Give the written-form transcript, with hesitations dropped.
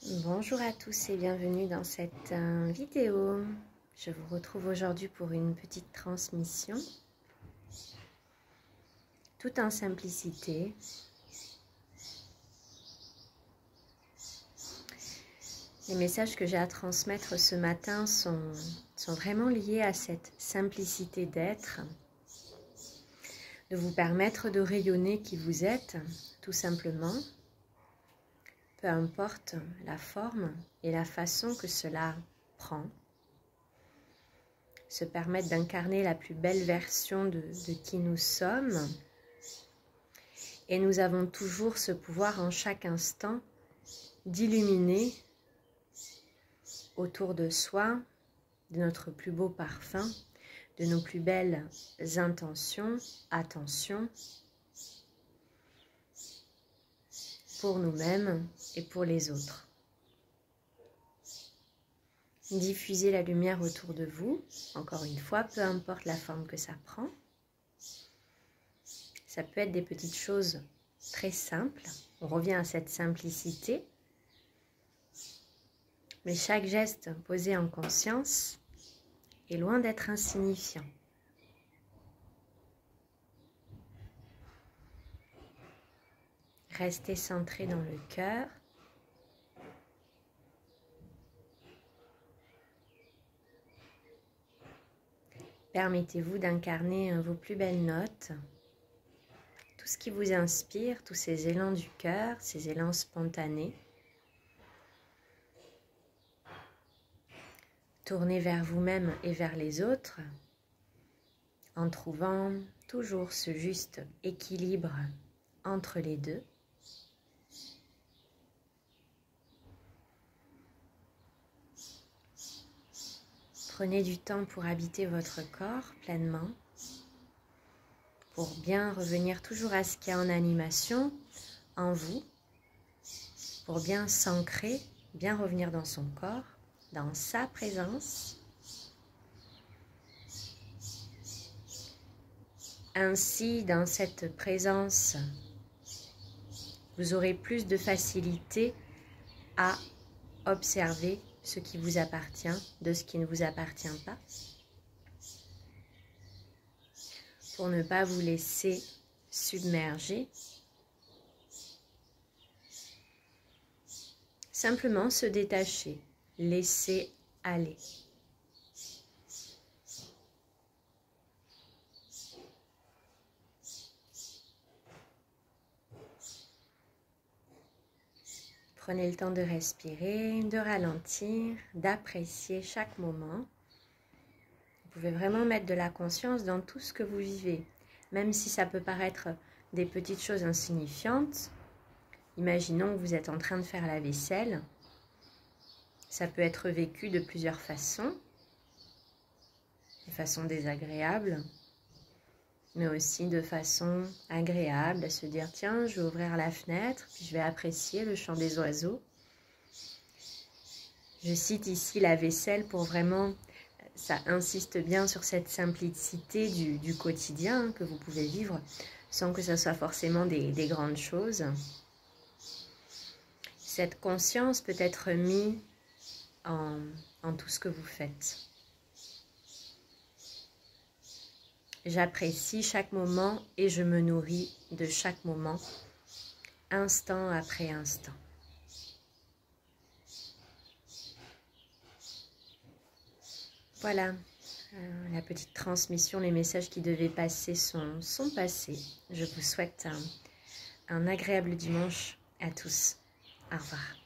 Bonjour à tous et bienvenue dans cette vidéo. Je vous retrouve aujourd'hui pour une petite transmission, tout en simplicité. Les messages que j'ai à transmettre ce matin sont vraiment liés à cette simplicité d'être, de vous permettre de rayonner qui vous êtes, tout simplement. Peu importe la forme et la façon que cela prend, se permettre d'incarner la plus belle version de qui nous sommes. Et nous avons toujours ce pouvoir en chaque instant d'illuminer autour de soi, de notre plus beau parfum, de nos plus belles intentions, attention, pour nous-mêmes et pour les autres. Diffusez la lumière autour de vous, encore une fois, peu importe la forme que ça prend. Ça peut être des petites choses très simples, on revient à cette simplicité, mais chaque geste posé en conscience est loin d'être insignifiant. Restez centré dans le cœur. Permettez-vous d'incarner vos plus belles notes, tout ce qui vous inspire, tous ces élans du cœur, ces élans spontanés. Tournez vers vous-même et vers les autres, en trouvant toujours ce juste équilibre entre les deux. Prenez du temps pour habiter votre corps pleinement, pour bien revenir toujours à ce qu'il y a en animation, en vous, pour bien s'ancrer, bien revenir dans son corps, dans sa présence. Ainsi, dans cette présence, vous aurez plus de facilité à observer ce qui vous appartient de ce qui ne vous appartient pas, pour ne pas vous laisser submerger. Simplement se détacher, laisser aller. Prenez le temps de respirer, de ralentir, d'apprécier chaque moment. Vous pouvez vraiment mettre de la conscience dans tout ce que vous vivez, même si ça peut paraître des petites choses insignifiantes. Imaginons que vous êtes en train de faire la vaisselle. Ça peut être vécu de plusieurs façons, de façon désagréable, mais aussi de façon agréable, à se dire tiens, je vais ouvrir la fenêtre, puis je vais apprécier le chant des oiseaux. Je cite ici la vaisselle pour vraiment, ça insiste bien sur cette simplicité du quotidien que vous pouvez vivre sans que ce soit forcément des grandes choses. Cette conscience peut être mise en tout ce que vous faites. J'apprécie chaque moment et je me nourris de chaque moment, instant après instant. Voilà, la petite transmission, les messages qui devaient passer sont passés. Je vous souhaite un agréable dimanche à tous. Au revoir.